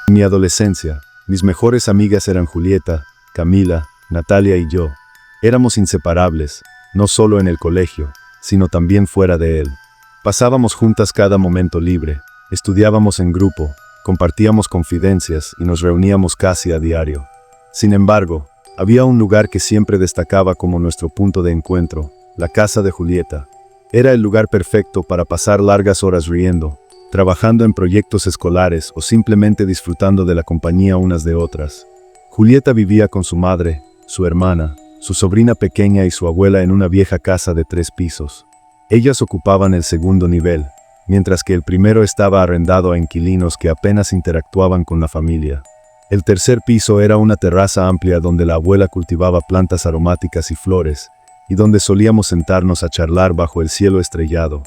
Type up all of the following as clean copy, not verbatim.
En mi adolescencia, mis mejores amigas eran Julieta, Camila, Natalia y yo. Éramos inseparables, no solo en el colegio, sino también fuera de él. Pasábamos juntas cada momento libre, estudiábamos en grupo, compartíamos confidencias y nos reuníamos casi a diario. Sin embargo, había un lugar que siempre destacaba como nuestro punto de encuentro, la casa de Julieta. Era el lugar perfecto para pasar largas horas riendo, trabajando en proyectos escolares o simplemente disfrutando de la compañía unas de otras. Julieta vivía con su madre, su hermana, su sobrina pequeña y su abuela en una vieja casa de 3 pisos. Ellas ocupaban el segundo nivel, mientras que el primero estaba arrendado a inquilinos que apenas interactuaban con la familia. El tercer piso era una terraza amplia donde la abuela cultivaba plantas aromáticas y flores, y donde solíamos sentarnos a charlar bajo el cielo estrellado.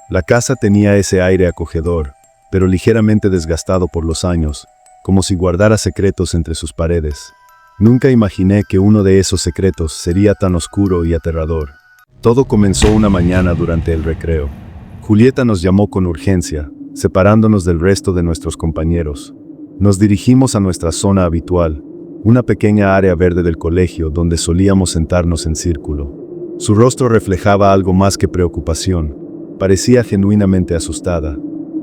La casa tenía ese aire acogedor, pero ligeramente desgastado por los años, como si guardara secretos entre sus paredes. Nunca imaginé que uno de esos secretos sería tan oscuro y aterrador. Todo comenzó una mañana durante el recreo. Julieta nos llamó con urgencia, separándonos del resto de nuestros compañeros. Nos dirigimos a nuestra zona habitual, una pequeña área verde del colegio donde solíamos sentarnos en círculo. Su rostro reflejaba algo más que preocupación. Parecía genuinamente asustada.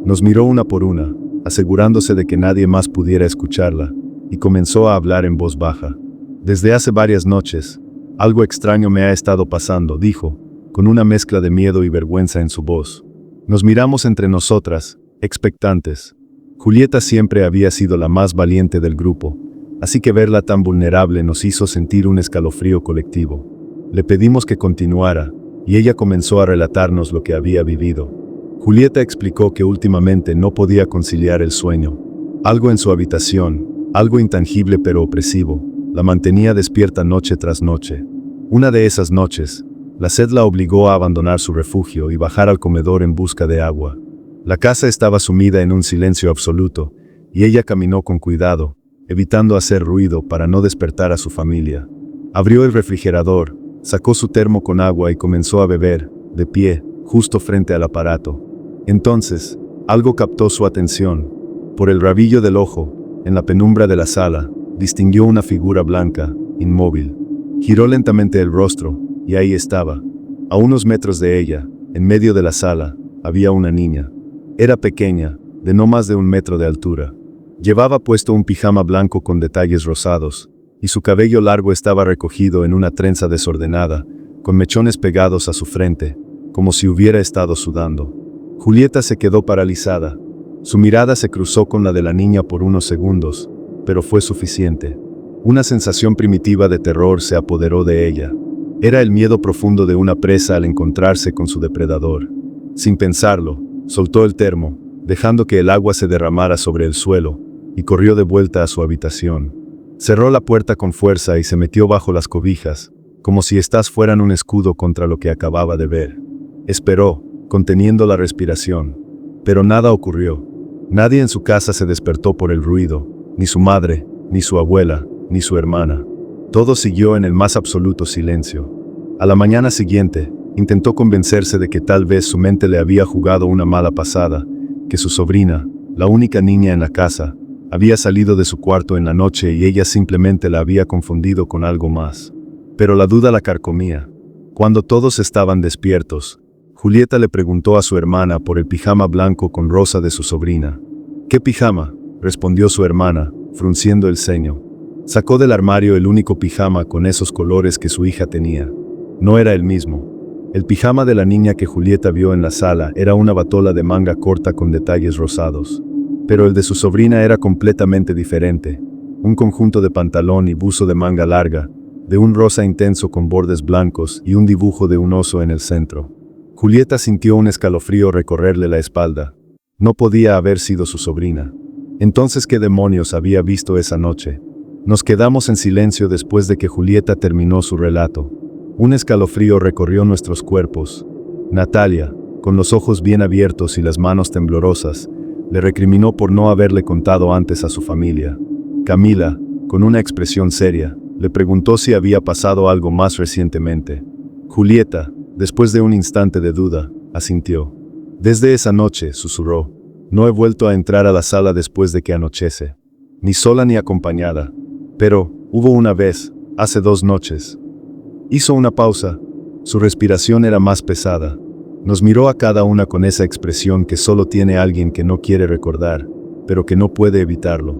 Nos miró una por una, asegurándose de que nadie más pudiera escucharla, y comenzó a hablar en voz baja. Desde hace varias noches, algo extraño me ha estado pasando, dijo, con una mezcla de miedo y vergüenza en su voz. Nos miramos entre nosotras, expectantes. Julieta siempre había sido la más valiente del grupo, así que verla tan vulnerable nos hizo sentir un escalofrío colectivo. Le pedimos que continuara, y ella comenzó a relatarnos lo que había vivido. Julieta explicó que últimamente no podía conciliar el sueño. Algo en su habitación, algo intangible pero opresivo, la mantenía despierta noche tras noche. Una de esas noches, la sed la obligó a abandonar su refugio y bajar al comedor en busca de agua. La casa estaba sumida en un silencio absoluto, y ella caminó con cuidado, evitando hacer ruido para no despertar a su familia. Abrió el refrigerador, sacó su termo con agua y comenzó a beber, de pie, justo frente al aparato. Entonces, algo captó su atención. Por el rabillo del ojo, en la penumbra de la sala, distinguió una figura blanca, inmóvil. Giró lentamente el rostro, y ahí estaba. A unos metros de ella, en medio de la sala, había una niña. Era pequeña, de no más de 1 metro de altura. Llevaba puesto un pijama blanco con detalles rosados, y su cabello largo estaba recogido en una trenza desordenada, con mechones pegados a su frente, como si hubiera estado sudando. Julieta se quedó paralizada. Su mirada se cruzó con la de la niña por unos segundos, pero fue suficiente. Una sensación primitiva de terror se apoderó de ella. Era el miedo profundo de una presa al encontrarse con su depredador. Sin pensarlo, soltó el termo, dejando que el agua se derramara sobre el suelo, y corrió de vuelta a su habitación. Cerró la puerta con fuerza y se metió bajo las cobijas, como si éstas fueran un escudo contra lo que acababa de ver. Esperó, conteniendo la respiración. Pero nada ocurrió. Nadie en su casa se despertó por el ruido, ni su madre, ni su abuela, ni su hermana. Todo siguió en el más absoluto silencio. A la mañana siguiente, intentó convencerse de que tal vez su mente le había jugado una mala pasada, que su sobrina, la única niña en la casa, había salido de su cuarto en la noche y ella simplemente la había confundido con algo más. Pero la duda la carcomía. Cuando todos estaban despiertos, Julieta le preguntó a su hermana por el pijama blanco con rosa de su sobrina. «¿Qué pijama?», respondió su hermana, frunciendo el ceño. Sacó del armario el único pijama con esos colores que su hija tenía. No era el mismo. El pijama de la niña que Julieta vio en la sala era una batola de manga corta con detalles rosados. Pero el de su sobrina era completamente diferente. Un conjunto de pantalón y buzo de manga larga, de un rosa intenso con bordes blancos y un dibujo de un oso en el centro. Julieta sintió un escalofrío recorrerle la espalda. No podía haber sido su sobrina. Entonces, ¿qué demonios había visto esa noche? Nos quedamos en silencio después de que Julieta terminó su relato. Un escalofrío recorrió nuestros cuerpos. Natalia, con los ojos bien abiertos y las manos temblorosas, le recriminó por no haberle contado antes a su familia. Camila, con una expresión seria, le preguntó si había pasado algo más recientemente. Julieta, después de un instante de duda, asintió. Desde esa noche, susurró, no he vuelto a entrar a la sala después de que anochece. ni sola ni acompañada. Pero, hubo una vez, hace 2 noches. Hizo una pausa. Su respiración era más pesada. Nos miró a cada una con esa expresión que solo tiene alguien que no quiere recordar, pero que no puede evitarlo.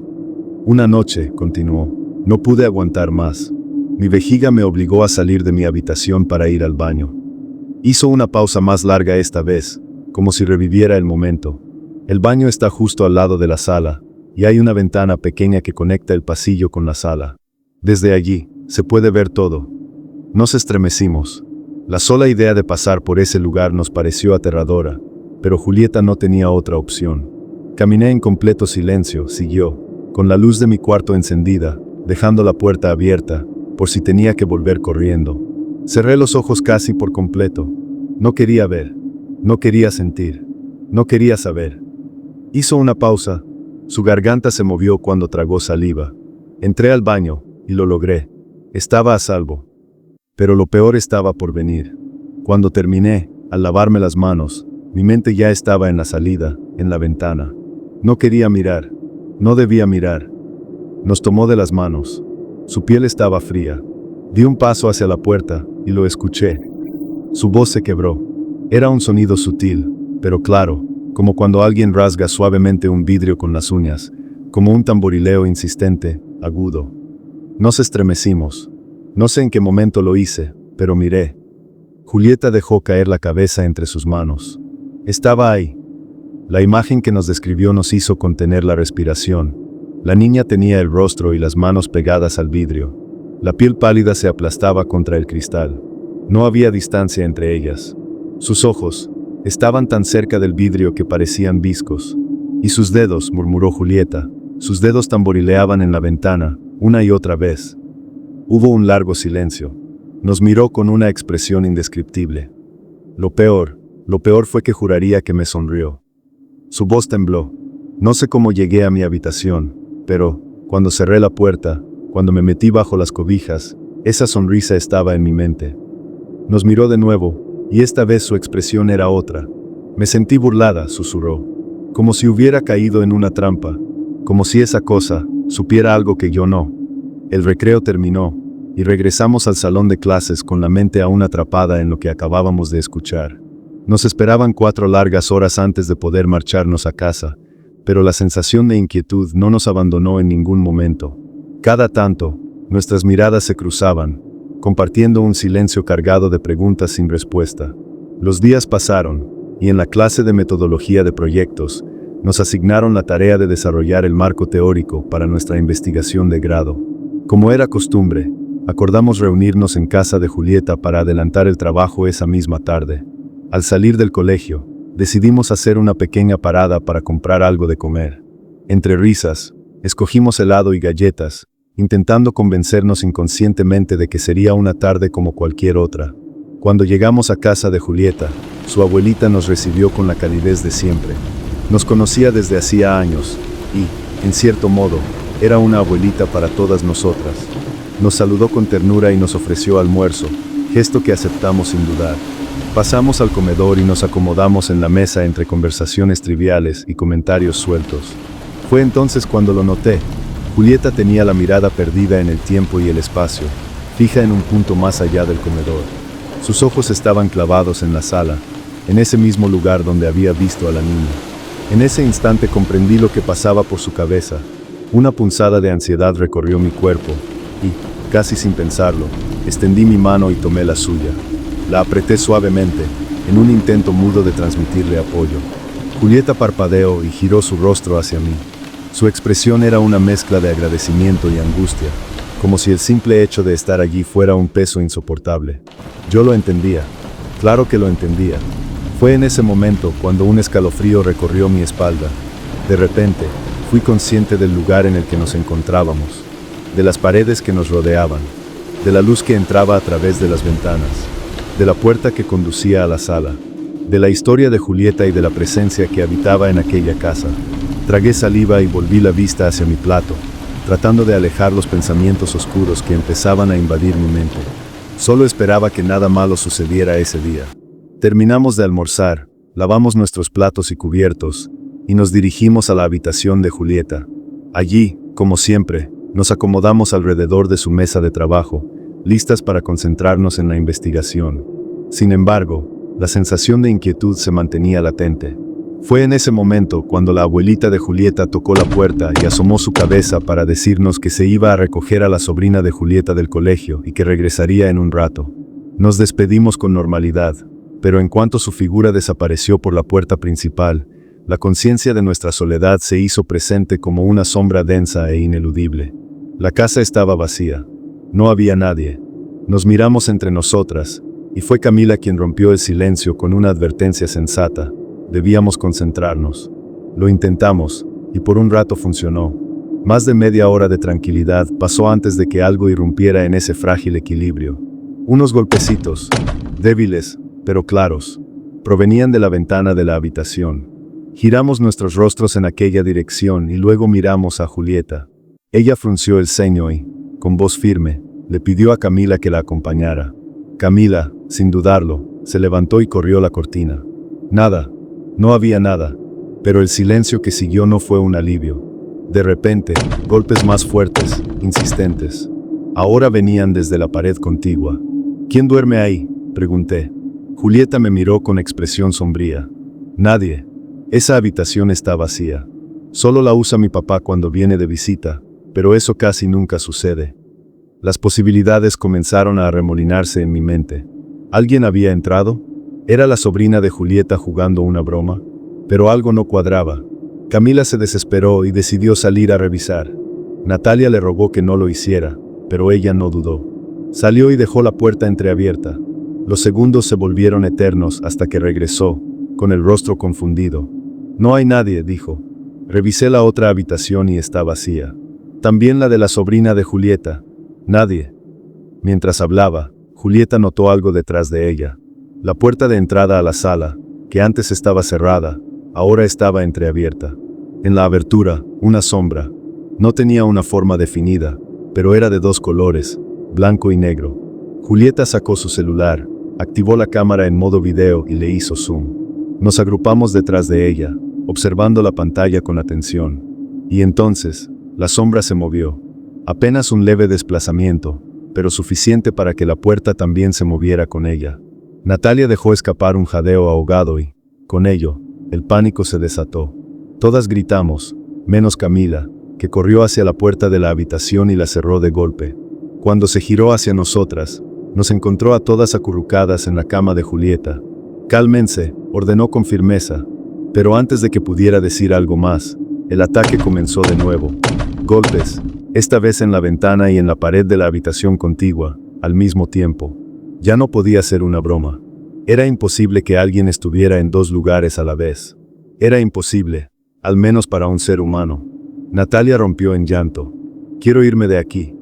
Una noche, continuó, no pude aguantar más. Mi vejiga me obligó a salir de mi habitación para ir al baño. Hizo una pausa más larga esta vez, como si reviviera el momento. El baño está justo al lado de la sala, y hay una ventana pequeña que conecta el pasillo con la sala. Desde allí, se puede ver todo. Nos estremecimos. La sola idea de pasar por ese lugar nos pareció aterradora, pero Julieta no tenía otra opción. Caminé en completo silencio, siguió, con la luz de mi cuarto encendida, dejando la puerta abierta, por si tenía que volver corriendo. Cerré los ojos casi por completo. No quería ver, no quería sentir, no quería saber. Hizo una pausa. Su garganta se movió cuando tragó saliva. Entré al baño, y lo logré. Estaba a salvo. Pero lo peor estaba por venir. Cuando terminé, al lavarme las manos, mi mente ya estaba en la salida, en la ventana. No quería mirar. No debía mirar. Nos tomó de las manos. Su piel estaba fría. Di un paso hacia la puerta, y lo escuché. Su voz se quebró. Era un sonido sutil, pero claro, como cuando alguien rasga suavemente un vidrio con las uñas, como un tamborileo insistente, agudo. Nos estremecimos. No sé en qué momento lo hice, pero miré. Julieta dejó caer la cabeza entre sus manos. Estaba ahí. La imagen que nos describió nos hizo contener la respiración. La niña tenía el rostro y las manos pegadas al vidrio. La piel pálida se aplastaba contra el cristal. No había distancia entre ellas. Sus ojos estaban tan cerca del vidrio que parecían viscos. Y sus dedos, murmuró Julieta, sus dedos tamborileaban en la ventana, una y otra vez. Hubo un largo silencio. Nos miró con una expresión indescriptible. Lo peor fue que juraría que me sonrió. Su voz tembló. No sé cómo llegué a mi habitación, pero, cuando cerré la puerta, cuando me metí bajo las cobijas, esa sonrisa estaba en mi mente. Nos miró de nuevo, y esta vez su expresión era otra. Me sentí burlada, susurró. Como si hubiera caído en una trampa, como si esa cosa supiera algo que yo no. El recreo terminó, y regresamos al salón de clases con la mente aún atrapada en lo que acabábamos de escuchar. Nos esperaban 4 largas horas antes de poder marcharnos a casa, pero la sensación de inquietud no nos abandonó en ningún momento. Cada tanto, nuestras miradas se cruzaban, compartiendo un silencio cargado de preguntas sin respuesta. Los días pasaron, y en la clase de metodología de proyectos, nos asignaron la tarea de desarrollar el marco teórico para nuestra investigación de grado. Como era costumbre, acordamos reunirnos en casa de Julieta para adelantar el trabajo esa misma tarde. Al salir del colegio, decidimos hacer una pequeña parada para comprar algo de comer. Entre risas, escogimos helado y galletas, intentando convencernos inconscientemente de que sería una tarde como cualquier otra. Cuando llegamos a casa de Julieta, su abuelita nos recibió con la calidez de siempre. Nos conocía desde hacía años, y, en cierto modo, era una abuelita para todas nosotras. Nos saludó con ternura y nos ofreció almuerzo, gesto que aceptamos sin dudar. Pasamos al comedor y nos acomodamos en la mesa entre conversaciones triviales y comentarios sueltos. Fue entonces cuando lo noté. Julieta tenía la mirada perdida en el tiempo y el espacio, fija en un punto más allá del comedor. Sus ojos estaban clavados en la sala, en ese mismo lugar donde había visto a la niña. En ese instante comprendí lo que pasaba por su cabeza. Una punzada de ansiedad recorrió mi cuerpo y, casi sin pensarlo, extendí mi mano y tomé la suya. La apreté suavemente, en un intento mudo de transmitirle apoyo. Julieta parpadeó y giró su rostro hacia mí. Su expresión era una mezcla de agradecimiento y angustia, como si el simple hecho de estar allí fuera un peso insoportable. Yo lo entendía, claro que lo entendía. Fue en ese momento cuando un escalofrío recorrió mi espalda. De repente, fui consciente del lugar en el que nos encontrábamos, de las paredes que nos rodeaban, de la luz que entraba a través de las ventanas, de la puerta que conducía a la sala, de la historia de Julieta y de la presencia que habitaba en aquella casa. Tragué saliva y volví la vista hacia mi plato, tratando de alejar los pensamientos oscuros que empezaban a invadir mi mente. Solo esperaba que nada malo sucediera ese día. Terminamos de almorzar, lavamos nuestros platos y cubiertos, y nos dirigimos a la habitación de Julieta. Allí, Como siempre, nos acomodamos alrededor de su mesa de trabajo, listas para concentrarnos en la investigación. Sin embargo, la sensación de inquietud se mantenía latente. Fue en ese momento cuando la abuelita de Julieta tocó la puerta y asomó su cabeza para decirnos que se iba a recoger a la sobrina de Julieta del colegio y que regresaría en un rato. Nos despedimos con normalidad, pero en cuanto su figura desapareció por la puerta principal, la conciencia de nuestra soledad se hizo presente como una sombra densa e ineludible. La casa estaba vacía. No había nadie. Nos miramos entre nosotras, y fue Camila quien rompió el silencio con una advertencia sensata. Debíamos concentrarnos. Lo intentamos, y por un rato funcionó. Más de media hora de tranquilidad pasó antes de que algo irrumpiera en ese frágil equilibrio. Unos golpecitos, débiles, pero claros, provenían de la ventana de la habitación. Giramos nuestros rostros en aquella dirección y luego miramos a Julieta. Ella frunció el ceño y, con voz firme, le pidió a Camila que la acompañara. Camila, sin dudarlo, se levantó y corrió la cortina. Nada, no había nada, pero el silencio que siguió no fue un alivio. De repente, golpes más fuertes, insistentes. Ahora venían desde la pared contigua. ¿Quién duerme ahí?, pregunté. Julieta me miró con expresión sombría. Nadie. Esa habitación está vacía. Solo la usa mi papá cuando viene de visita, pero eso casi nunca sucede. Las posibilidades comenzaron a arremolinarse en mi mente. ¿Alguien había entrado? ¿Era la sobrina de Julieta jugando una broma? Pero algo no cuadraba. Camila se desesperó y decidió salir a revisar. Natalia le rogó que no lo hiciera, pero ella no dudó. Salió y dejó la puerta entreabierta. Los segundos se volvieron eternos hasta que regresó, con el rostro confundido. No hay nadie, dijo. Revisé la otra habitación y está vacía. También la de la sobrina de Julieta. Nadie. Mientras hablaba, Julieta notó algo detrás de ella. La puerta de entrada a la sala, que antes estaba cerrada, ahora estaba entreabierta. En la abertura, una sombra. No tenía una forma definida, pero era de dos colores, blanco y negro. Julieta sacó su celular, activó la cámara en modo video y le hizo zoom. Nos agrupamos detrás de ella, observando la pantalla con atención. Y entonces, la sombra se movió. Apenas un leve desplazamiento, pero suficiente para que la puerta también se moviera con ella. Natalia dejó escapar un jadeo ahogado y, con ello, el pánico se desató. Todas gritamos, menos Camila, que corrió hacia la puerta de la habitación y la cerró de golpe. Cuando se giró hacia nosotras, nos encontró a todas acurrucadas en la cama de Julieta. «Cálmense», ordenó con firmeza, pero antes de que pudiera decir algo más, el ataque comenzó de nuevo. Golpes, esta vez en la ventana y en la pared de la habitación contigua, al mismo tiempo. Ya no podía ser una broma. Era imposible que alguien estuviera en dos lugares a la vez. Era imposible, al menos para un ser humano. Natalia rompió en llanto. «Quiero irme de aquí».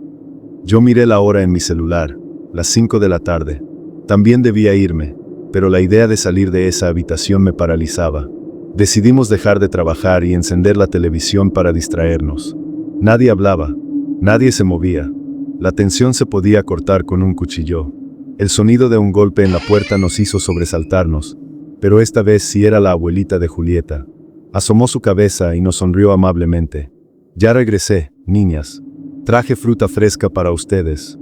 Yo miré la hora en mi celular, las 5 de la tarde. También debía irme, pero la idea de salir de esa habitación me paralizaba. Decidimos dejar de trabajar y encender la televisión para distraernos. Nadie hablaba, nadie se movía. La tensión se podía cortar con un cuchillo. El sonido de un golpe en la puerta nos hizo sobresaltarnos, pero esta vez sí era la abuelita de Julieta. Asomó su cabeza y nos sonrió amablemente. «Ya regresé, niñas. Traje fruta fresca para ustedes».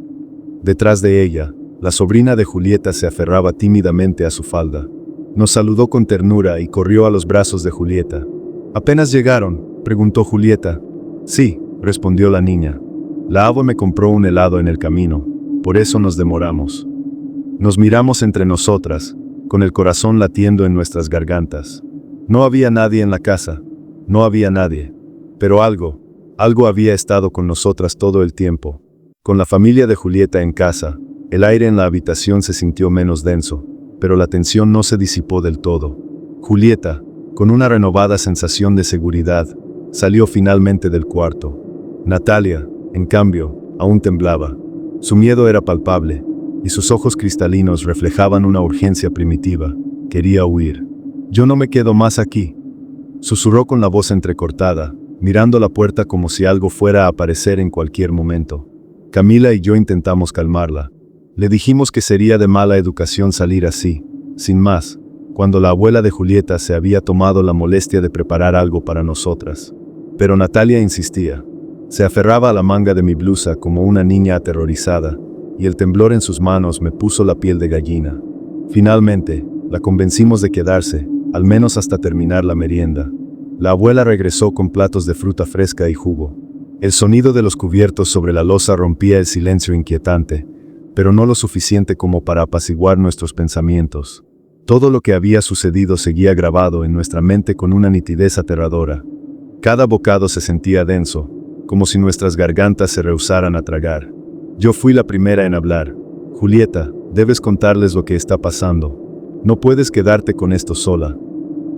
Detrás de ella, la sobrina de Julieta se aferraba tímidamente a su falda. Nos saludó con ternura y corrió a los brazos de Julieta. «¿Apenas llegaron?», preguntó Julieta. «Sí», respondió la niña. «La abue me compró un helado en el camino, por eso nos demoramos». Nos miramos entre nosotras, con el corazón latiendo en nuestras gargantas. No había nadie en la casa, no había nadie. Pero algo había estado con nosotras todo el tiempo. Con la familia de Julieta en casa, el aire en la habitación se sintió menos denso, pero la tensión no se disipó del todo. Julieta, con una renovada sensación de seguridad, salió finalmente del cuarto. Natalia, en cambio, aún temblaba. Su miedo era palpable, y sus ojos cristalinos reflejaban una urgencia primitiva. Quería huir. «Yo no me quedo más aquí», susurró con la voz entrecortada, mirando la puerta como si algo fuera a aparecer en cualquier momento. Camila y yo intentamos calmarla. Le dijimos que sería de mala educación salir así, sin más, cuando la abuela de Julieta se había tomado la molestia de preparar algo para nosotras. Pero Natalia insistía. Se aferraba a la manga de mi blusa como una niña aterrorizada, y el temblor en sus manos me puso la piel de gallina. Finalmente, la convencimos de quedarse, al menos hasta terminar la merienda. La abuela regresó con platos de fruta fresca y jugo. El sonido de los cubiertos sobre la loza rompía el silencio inquietante, pero no lo suficiente como para apaciguar nuestros pensamientos. Todo lo que había sucedido seguía grabado en nuestra mente con una nitidez aterradora. Cada bocado se sentía denso, como si nuestras gargantas se rehusaran a tragar. Yo fui la primera en hablar. Julieta, debes contarles lo que está pasando. No puedes quedarte con esto sola.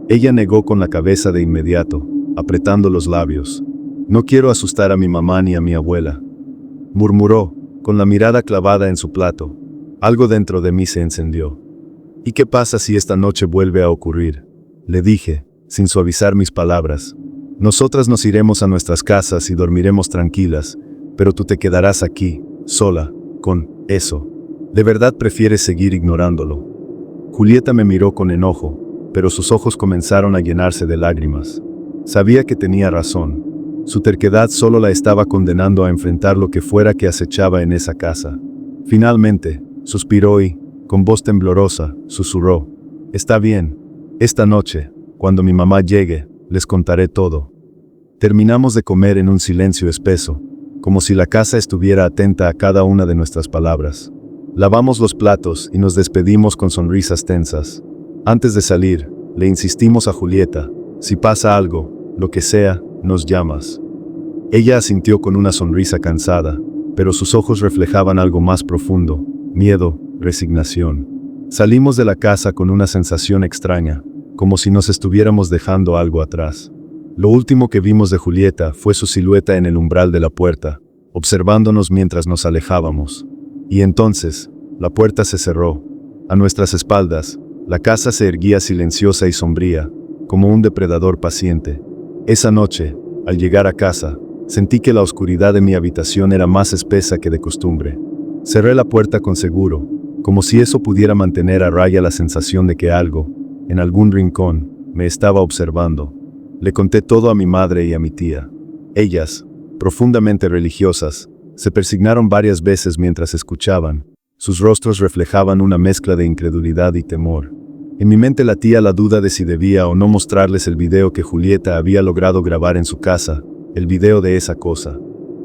Ella negó con la cabeza de inmediato, apretando los labios. No quiero asustar a mi mamá ni a mi abuela. Murmuró, con la mirada clavada en su plato. Algo dentro de mí se encendió. ¿Y qué pasa si esta noche vuelve a ocurrir? Le dije, sin suavizar mis palabras. Nosotras nos iremos a nuestras casas y dormiremos tranquilas, pero tú te quedarás aquí, sola, con eso. ¿De verdad prefieres seguir ignorándolo? Julieta me miró con enojo, pero sus ojos comenzaron a llenarse de lágrimas. Sabía que tenía razón. Su terquedad solo la estaba condenando a enfrentar lo que fuera que acechaba en esa casa. Finalmente, suspiró y, con voz temblorosa, susurró: «Está bien. Esta noche, cuando mi mamá llegue, les contaré todo». Terminamos de comer en un silencio espeso, como si la casa estuviera atenta a cada una de nuestras palabras. Lavamos los platos y nos despedimos con sonrisas tensas. Antes de salir, le insistimos a Julieta: «Si pasa algo, lo que sea, nos llamas». Ella asintió con una sonrisa cansada, pero sus ojos reflejaban algo más profundo: miedo, resignación. Salimos de la casa con una sensación extraña, como si nos estuviéramos dejando algo atrás. Lo último que vimos de Julieta fue su silueta en el umbral de la puerta, observándonos mientras nos alejábamos. Y entonces, la puerta se cerró. A nuestras espaldas, la casa se erguía silenciosa y sombría, como un depredador paciente. Esa noche, al llegar a casa, sentí que la oscuridad de mi habitación era más espesa que de costumbre. Cerré la puerta con seguro, como si eso pudiera mantener a raya la sensación de que algo, en algún rincón, me estaba observando. Le conté todo a mi madre y a mi tía. Ellas, profundamente religiosas, se persignaron varias veces mientras escuchaban. Sus rostros reflejaban una mezcla de incredulidad y temor. En mi mente latía la duda de si debía o no mostrarles el video que Julieta había logrado grabar en su casa, el video de esa cosa.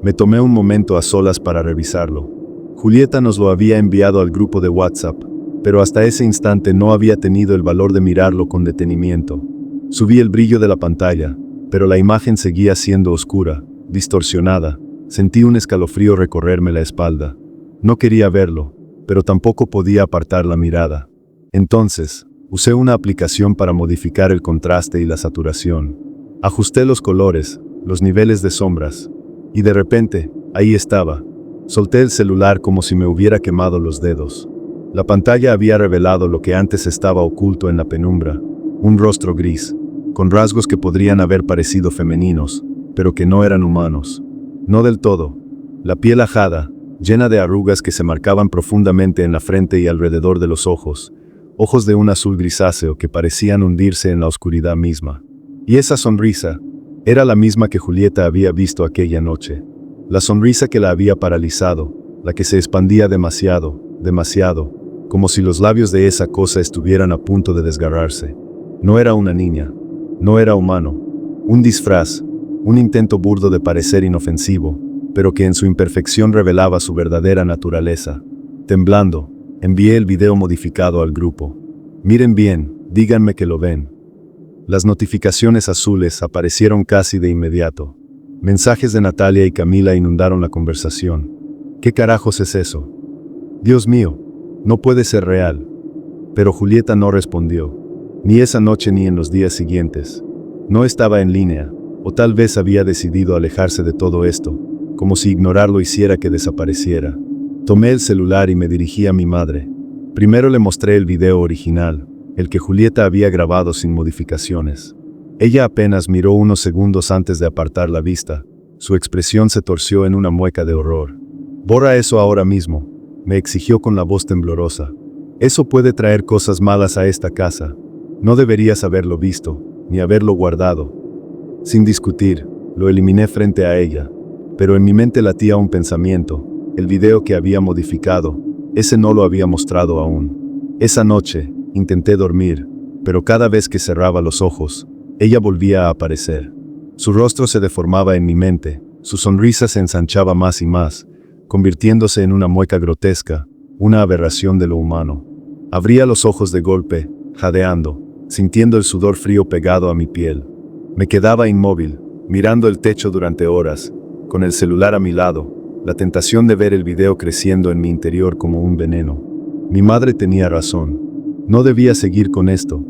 Me tomé un momento a solas para revisarlo. Julieta nos lo había enviado al grupo de WhatsApp, pero hasta ese instante no había tenido el valor de mirarlo con detenimiento. Subí el brillo de la pantalla, pero la imagen seguía siendo oscura, distorsionada. Sentí un escalofrío recorrerme la espalda. No quería verlo, pero tampoco podía apartar la mirada. Entonces, usé una aplicación para modificar el contraste y la saturación. Ajusté los colores, los niveles de sombras, y de repente, ahí estaba. Solté el celular como si me hubiera quemado los dedos. La pantalla había revelado lo que antes estaba oculto en la penumbra: un rostro gris, con rasgos que podrían haber parecido femeninos, pero que no eran humanos. No del todo. La piel ajada, llena de arrugas que se marcaban profundamente en la frente y alrededor de los ojos, ojos de un azul grisáceo que parecían hundirse en la oscuridad misma. Y esa sonrisa era la misma que Julieta había visto aquella noche. La sonrisa que la había paralizado, la que se expandía demasiado, demasiado, como si los labios de esa cosa estuvieran a punto de desgarrarse. No era una niña, no era humano, un disfraz, un intento burdo de parecer inofensivo, pero que en su imperfección revelaba su verdadera naturaleza. Temblando, envié el video modificado al grupo. Miren bien, díganme que lo ven. Las notificaciones azules aparecieron casi de inmediato. Mensajes de Natalia y Camila inundaron la conversación. ¿Qué carajos es eso? Dios mío, no puede ser real. Pero Julieta no respondió. Ni esa noche ni en los días siguientes. No estaba en línea, o tal vez había decidido alejarse de todo esto, como si ignorarlo hiciera que desapareciera. Tomé el celular y me dirigí a mi madre. Primero le mostré el video original, el que Julieta había grabado sin modificaciones. Ella apenas miró unos segundos antes de apartar la vista. Su expresión se torció en una mueca de horror. «Borra eso ahora mismo», me exigió con la voz temblorosa. «Eso puede traer cosas malas a esta casa. No deberías haberlo visto, ni haberlo guardado». Sin discutir, lo eliminé frente a ella. pero en mi mente latía un pensamiento: el video que había modificado, ese no lo había mostrado aún. Esa noche, intenté dormir, pero cada vez que cerraba los ojos, ella volvía a aparecer. Su rostro se deformaba en mi mente, su sonrisa se ensanchaba más y más, convirtiéndose en una mueca grotesca, una aberración de lo humano. Abría los ojos de golpe, jadeando, sintiendo el sudor frío pegado a mi piel. Me quedaba inmóvil, mirando el techo durante horas, con el celular a mi lado, la tentación de ver el video creciendo en mi interior como un veneno. Mi madre tenía razón. No debía seguir con esto.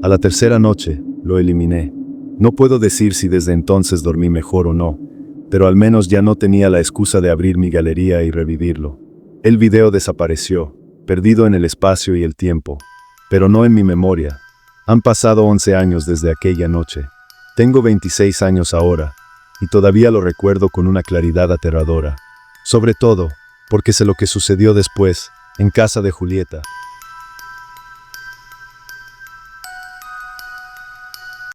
A la tercera noche, lo eliminé. No puedo decir si desde entonces dormí mejor o no, pero al menos ya no tenía la excusa de abrir mi galería y revivirlo. El video desapareció, perdido en el espacio y el tiempo, pero no en mi memoria. Han pasado 11 años desde aquella noche. Tengo 26 años ahora, y todavía lo recuerdo con una claridad aterradora. Sobre todo, porque sé lo que sucedió después, en casa de Julieta.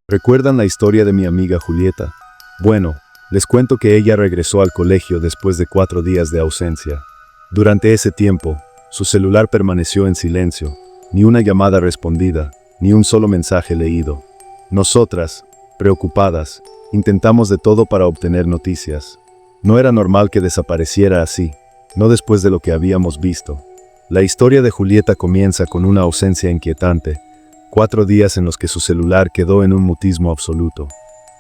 ¿Recuerdan la historia de mi amiga Julieta? Bueno, les cuento que ella regresó al colegio después de 4 días de ausencia. Durante ese tiempo, su celular permaneció en silencio, ni una llamada respondida, ni un solo mensaje leído. Nosotras, preocupadas, intentamos de todo para obtener noticias. No era normal que desapareciera así, no después de lo que habíamos visto. La historia de Julieta comienza con una ausencia inquietante, 4 días en los que su celular quedó en un mutismo absoluto.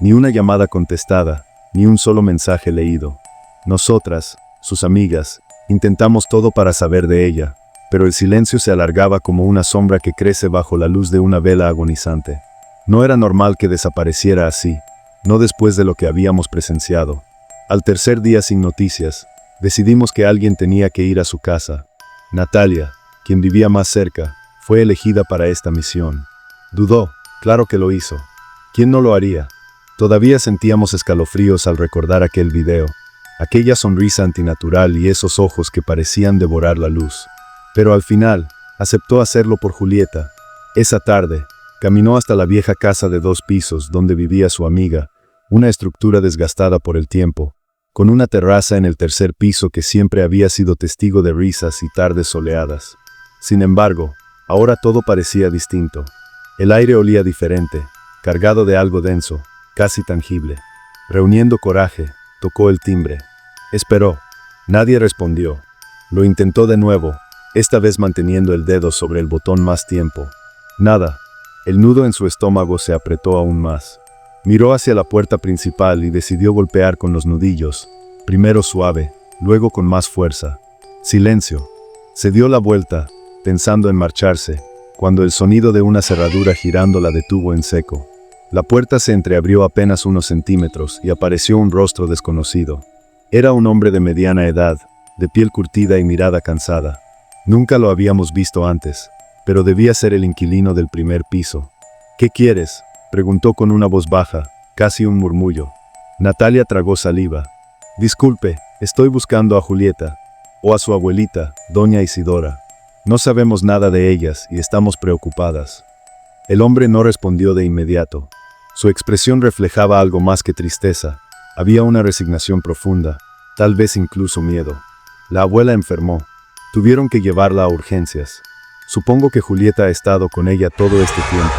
Ni una llamada contestada, ni un solo mensaje leído. Nosotras, sus amigas, intentamos todo para saber de ella, pero el silencio se alargaba como una sombra que crece bajo la luz de una vela agonizante. No era normal que desapareciera así, no después de lo que habíamos presenciado. Al tercer día sin noticias, decidimos que alguien tenía que ir a su casa. Natalia, quien vivía más cerca, fue elegida para esta misión. Dudó, claro que lo hizo. ¿Quién no lo haría? Todavía sentíamos escalofríos al recordar aquel video, aquella sonrisa antinatural y esos ojos que parecían devorar la luz. Pero al final, aceptó hacerlo por Julieta. Esa tarde, caminó hasta la vieja casa de 2 pisos donde vivía su amiga, una estructura desgastada por el tiempo, con una terraza en el tercer piso que siempre había sido testigo de risas y tardes soleadas. Sin embargo, ahora todo parecía distinto. El aire olía diferente, cargado de algo denso, casi tangible. Reuniendo coraje, tocó el timbre. Esperó. Nadie respondió. Lo intentó de nuevo, esta vez manteniendo el dedo sobre el botón más tiempo. Nada. El nudo en su estómago se apretó aún más. Miró hacia la puerta principal y decidió golpear con los nudillos, primero suave, luego con más fuerza. Silencio. Se dio la vuelta, pensando en marcharse, cuando el sonido de una cerradura girando la detuvo en seco. La puerta se entreabrió apenas unos centímetros y apareció un rostro desconocido. Era un hombre de mediana edad, de piel curtida y mirada cansada. Nunca lo habíamos visto antes, pero debía ser el inquilino del primer piso. ¿Qué quieres?, preguntó con una voz baja, casi un murmullo. Natalia tragó saliva. Disculpe, estoy buscando a Julieta, o a su abuelita, doña Isidora. No sabemos nada de ellas y estamos preocupadas. El hombre no respondió de inmediato. Su expresión reflejaba algo más que tristeza. Había una resignación profunda, tal vez incluso miedo. La abuela enfermó. Tuvieron que llevarla a urgencias. Supongo que Julieta ha estado con ella todo este tiempo.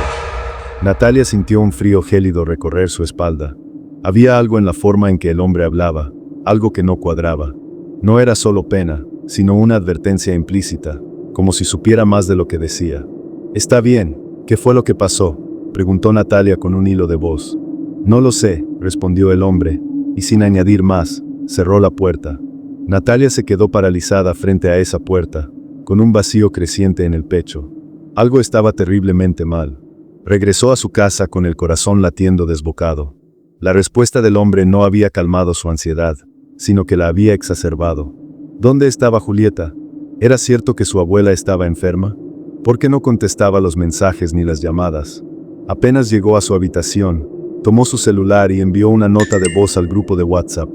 Natalia sintió un frío gélido recorrer su espalda. Había algo en la forma en que el hombre hablaba, algo que no cuadraba. No era solo pena, sino una advertencia implícita, como si supiera más de lo que decía. «Está bien, ¿qué fue lo que pasó?», preguntó Natalia con un hilo de voz. «No lo sé», respondió el hombre, y sin añadir más, cerró la puerta. Natalia se quedó paralizada frente a esa puerta, con un vacío creciente en el pecho. Algo estaba terriblemente mal. Regresó a su casa con el corazón latiendo desbocado. La respuesta del hombre no había calmado su ansiedad, sino que la había exacerbado. ¿Dónde estaba Julieta? ¿Era cierto que su abuela estaba enferma? ¿Por qué no contestaba los mensajes ni las llamadas? Apenas llegó a su habitación, tomó su celular y envió una nota de voz al grupo de WhatsApp.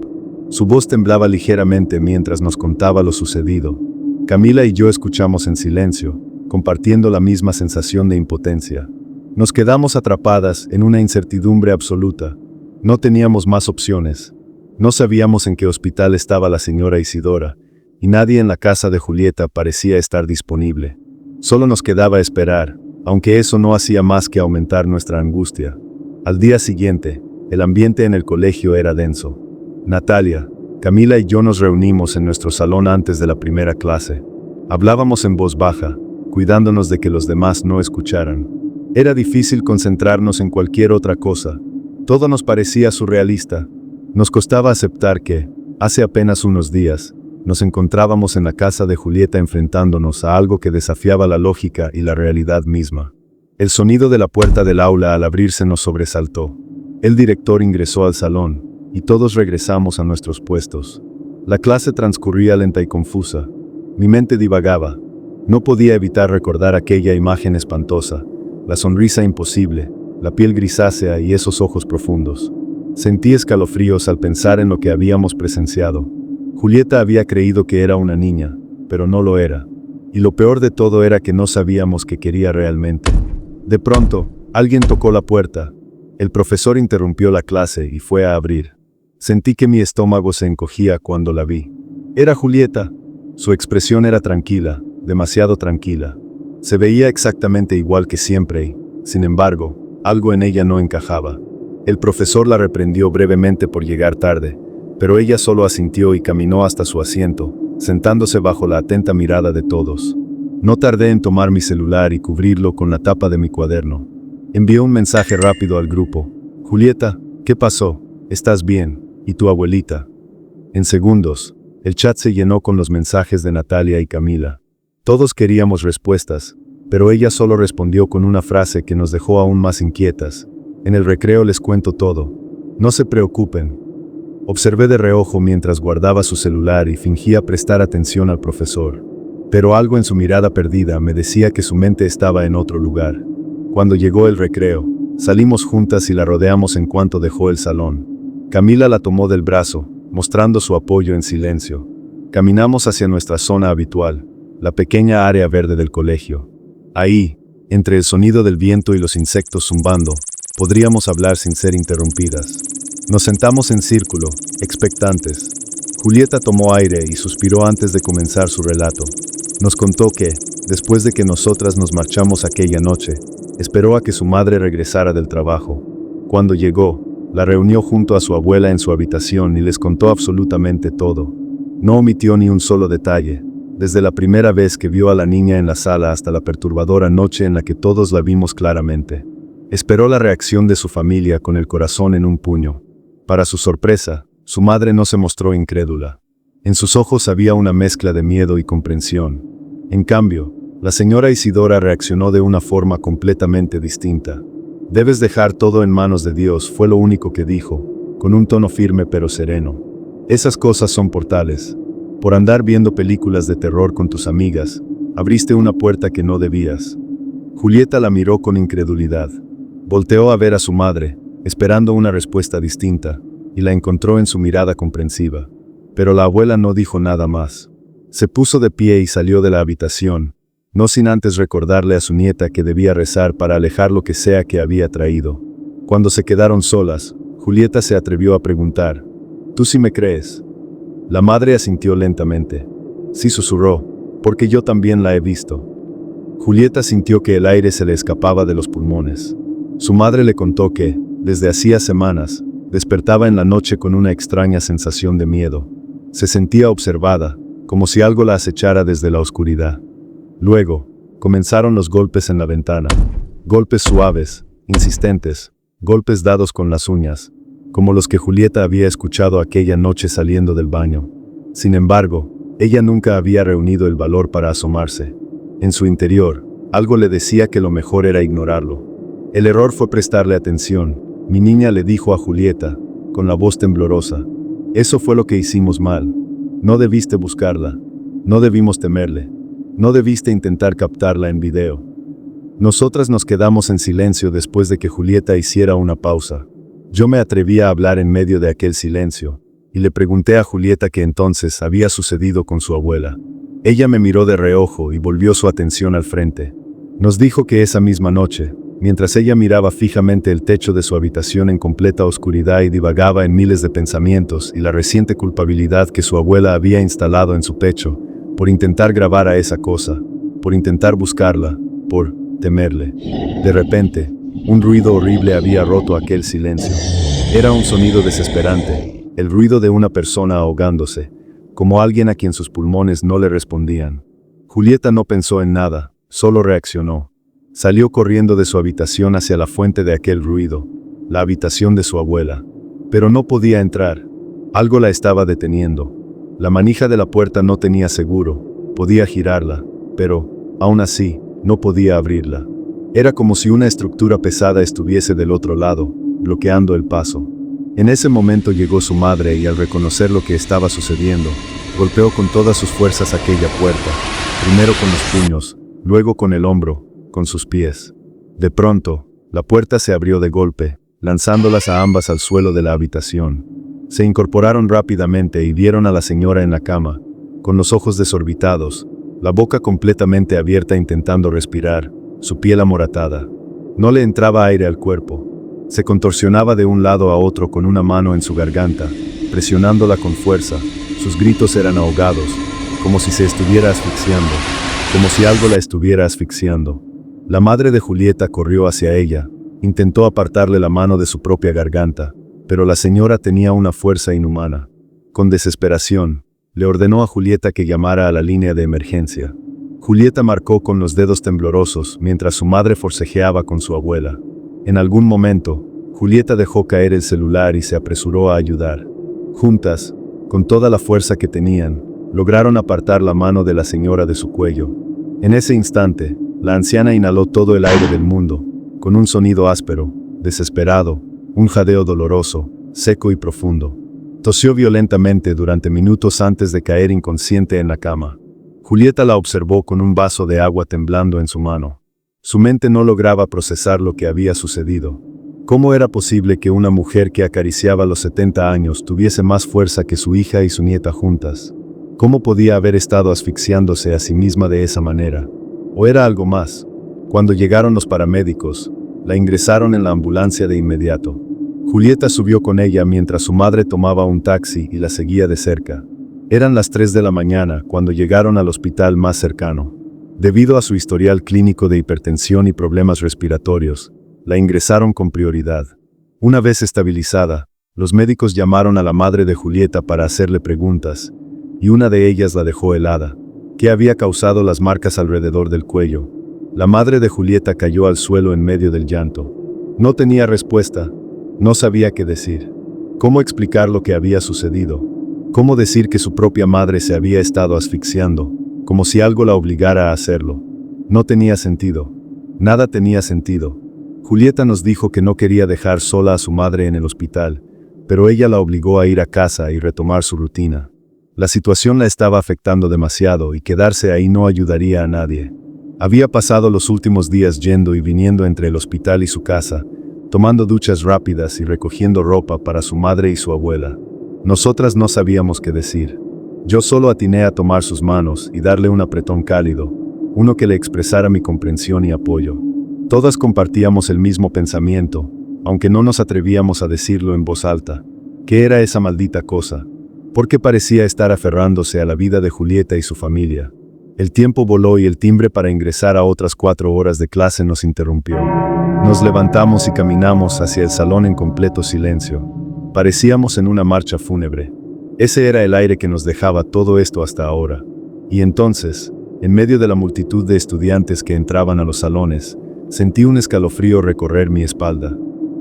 Su voz temblaba ligeramente mientras nos contaba lo sucedido. Camila y yo escuchamos en silencio, compartiendo la misma sensación de impotencia. Nos quedamos atrapadas en una incertidumbre absoluta. No teníamos más opciones. No sabíamos en qué hospital estaba la señora Isidora, y nadie en la casa de Julieta parecía estar disponible. Solo nos quedaba esperar, aunque eso no hacía más que aumentar nuestra angustia. Al día siguiente, el ambiente en el colegio era denso. Natalia, Camila y yo nos reunimos en nuestro salón antes de la primera clase. Hablábamos en voz baja, cuidándonos de que los demás no escucharan. Era difícil concentrarnos en cualquier otra cosa. Todo nos parecía surrealista. Nos costaba aceptar que, hace apenas unos días, nos encontrábamos en la casa de Julieta enfrentándonos a algo que desafiaba la lógica y la realidad misma. El sonido de la puerta del aula al abrirse nos sobresaltó. El director ingresó al salón, y todos regresamos a nuestros puestos. La clase transcurría lenta y confusa. Mi mente divagaba. No podía evitar recordar aquella imagen espantosa, la sonrisa imposible, la piel grisácea y esos ojos profundos. Sentí escalofríos al pensar en lo que habíamos presenciado. Julieta había creído que era una niña, pero no lo era. Y lo peor de todo era que no sabíamos qué quería realmente. De pronto, alguien tocó la puerta. El profesor interrumpió la clase y fue a abrir. Sentí que mi estómago se encogía cuando la vi. Era Julieta. Su expresión era tranquila, demasiado tranquila. Se veía exactamente igual que siempre y, sin embargo, algo en ella no encajaba. El profesor la reprendió brevemente por llegar tarde, pero ella solo asintió y caminó hasta su asiento, sentándose bajo la atenta mirada de todos. No tardé en tomar mi celular y cubrirlo con la tapa de mi cuaderno. Envié un mensaje rápido al grupo. Julieta, ¿qué pasó? ¿Estás bien? ¿Y tu abuelita? En segundos, el chat se llenó con los mensajes de Natalia y Camila. Todos queríamos respuestas, pero ella solo respondió con una frase que nos dejó aún más inquietas. En el recreo les cuento todo. No se preocupen. Observé de reojo mientras guardaba su celular y fingía prestar atención al profesor. Pero algo en su mirada perdida me decía que su mente estaba en otro lugar. Cuando llegó el recreo, salimos juntas y la rodeamos en cuanto dejó el salón. Camila la tomó del brazo, mostrando su apoyo en silencio. Caminamos hacia nuestra zona habitual, la pequeña área verde del colegio. Ahí, entre el sonido del viento y los insectos zumbando, podríamos hablar sin ser interrumpidas. Nos sentamos en círculo, expectantes. Julieta tomó aire y suspiró antes de comenzar su relato. Nos contó que, después de que nosotras nos marchamos aquella noche, esperó a que su madre regresara del trabajo. Cuando llegó, la reunió junto a su abuela en su habitación y les contó absolutamente todo. No omitió ni un solo detalle, desde la primera vez que vio a la niña en la sala hasta la perturbadora noche en la que todos la vimos claramente. Esperó la reacción de su familia con el corazón en un puño. Para su sorpresa, su madre no se mostró incrédula. En sus ojos había una mezcla de miedo y comprensión. En cambio, la señora Isidora reaccionó de una forma completamente distinta. Debes dejar todo en manos de Dios, fue lo único que dijo, con un tono firme pero sereno. Esas cosas son portales. Por andar viendo películas de terror con tus amigas, abriste una puerta que no debías. Julieta la miró con incredulidad. Volteó a ver a su madre, esperando una respuesta distinta, y la encontró en su mirada comprensiva. Pero la abuela no dijo nada más. Se puso de pie y salió de la habitación, no sin antes recordarle a su nieta que debía rezar para alejar lo que sea que había traído. Cuando se quedaron solas, Julieta se atrevió a preguntar, ¿tú sí me crees? La madre asintió lentamente. Sí, susurró, porque yo también la he visto. Julieta sintió que el aire se le escapaba de los pulmones. Su madre le contó que, desde hacía semanas, despertaba en la noche con una extraña sensación de miedo. Se sentía observada, como si algo la acechara desde la oscuridad. Luego, comenzaron los golpes en la ventana. Golpes suaves, insistentes, golpes dados con las uñas, como los que Julieta había escuchado aquella noche saliendo del baño. Sin embargo, ella nunca había reunido el valor para asomarse. En su interior, algo le decía que lo mejor era ignorarlo. El error fue prestarle atención. Mi niña le dijo a Julieta, con la voz temblorosa, eso fue lo que hicimos mal. No debiste buscarla. No debimos temerle. No debiste intentar captarla en video. Nosotras nos quedamos en silencio después de que Julieta hiciera una pausa. Yo me atreví a hablar en medio de aquel silencio, y le pregunté a Julieta qué entonces había sucedido con su abuela. Ella me miró de reojo y volvió su atención al frente. Nos dijo que esa misma noche, mientras ella miraba fijamente el techo de su habitación en completa oscuridad y divagaba en miles de pensamientos y la reciente culpabilidad que su abuela había instalado en su pecho, por intentar grabar a esa cosa, por intentar buscarla, por temerle. De repente, un ruido horrible había roto aquel silencio. Era un sonido desesperante, el ruido de una persona ahogándose, como alguien a quien sus pulmones no le respondían. Julieta no pensó en nada, solo reaccionó. Salió corriendo de su habitación hacia la fuente de aquel ruido, la habitación de su abuela. Pero no podía entrar. Algo la estaba deteniendo. La manija de la puerta no tenía seguro, podía girarla, pero, aún así, no podía abrirla. Era como si una estructura pesada estuviese del otro lado, bloqueando el paso. En ese momento llegó su madre y al reconocer lo que estaba sucediendo, golpeó con todas sus fuerzas aquella puerta, primero con los puños, luego con el hombro, con sus pies. De pronto, la puerta se abrió de golpe, lanzándolas a ambas al suelo de la habitación. Se incorporaron rápidamente y vieron a la señora en la cama, con los ojos desorbitados, la boca completamente abierta intentando respirar, su piel amoratada. No le entraba aire al cuerpo. Se contorsionaba de un lado a otro con una mano en su garganta, presionándola con fuerza. Sus gritos eran ahogados, como si se estuviera asfixiando, como si algo la estuviera asfixiando. La madre de Julieta corrió hacia ella, intentó apartarle la mano de su propia garganta, pero la señora tenía una fuerza inhumana. Con desesperación, le ordenó a Julieta que llamara a la línea de emergencia. Julieta marcó con los dedos temblorosos mientras su madre forcejeaba con su abuela. En algún momento, Julieta dejó caer el celular y se apresuró a ayudar. Juntas, con toda la fuerza que tenían, lograron apartar la mano de la señora de su cuello. En ese instante, la anciana inhaló todo el aire del mundo, con un sonido áspero, desesperado, un jadeo doloroso, seco y profundo. Tosió violentamente durante minutos antes de caer inconsciente en la cama. Julieta la observó con un vaso de agua temblando en su mano. Su mente no lograba procesar lo que había sucedido. ¿Cómo era posible que una mujer que acariciaba los 70 años tuviese más fuerza que su hija y su nieta juntas? ¿Cómo podía haber estado asfixiándose a sí misma de esa manera? ¿O era algo más? Cuando llegaron los paramédicos, la ingresaron en la ambulancia de inmediato. Julieta subió con ella mientras su madre tomaba un taxi y la seguía de cerca. Eran las 3 de la mañana cuando llegaron al hospital más cercano. Debido a su historial clínico de hipertensión y problemas respiratorios, la ingresaron con prioridad. Una vez estabilizada, los médicos llamaron a la madre de Julieta para hacerle preguntas, y una de ellas la dejó helada. ¿Qué había causado las marcas alrededor del cuello? La madre de Julieta cayó al suelo en medio del llanto. No tenía respuesta, no sabía qué decir. ¿Cómo explicar lo que había sucedido? ¿Cómo decir que su propia madre se había estado asfixiando, como si algo la obligara a hacerlo? No tenía sentido. Nada tenía sentido. Julieta nos dijo que no quería dejar sola a su madre en el hospital, pero ella la obligó a ir a casa y retomar su rutina. La situación la estaba afectando demasiado y quedarse ahí no ayudaría a nadie. Había pasado los últimos días yendo y viniendo entre el hospital y su casa, tomando duchas rápidas y recogiendo ropa para su madre y su abuela. Nosotras no sabíamos qué decir. Yo solo atiné a tomar sus manos y darle un apretón cálido, uno que le expresara mi comprensión y apoyo. Todas compartíamos el mismo pensamiento, aunque no nos atrevíamos a decirlo en voz alta. ¿Qué era esa maldita cosa? ¿Por qué parecía estar aferrándose a la vida de Julieta y su familia? El tiempo voló y el timbre para ingresar a otras 4 horas de clase nos interrumpió. Nos levantamos y caminamos hacia el salón en completo silencio. Parecíamos en una marcha fúnebre. Ese era el aire que nos dejaba todo esto hasta ahora. Y entonces, en medio de la multitud de estudiantes que entraban a los salones, sentí un escalofrío recorrer mi espalda.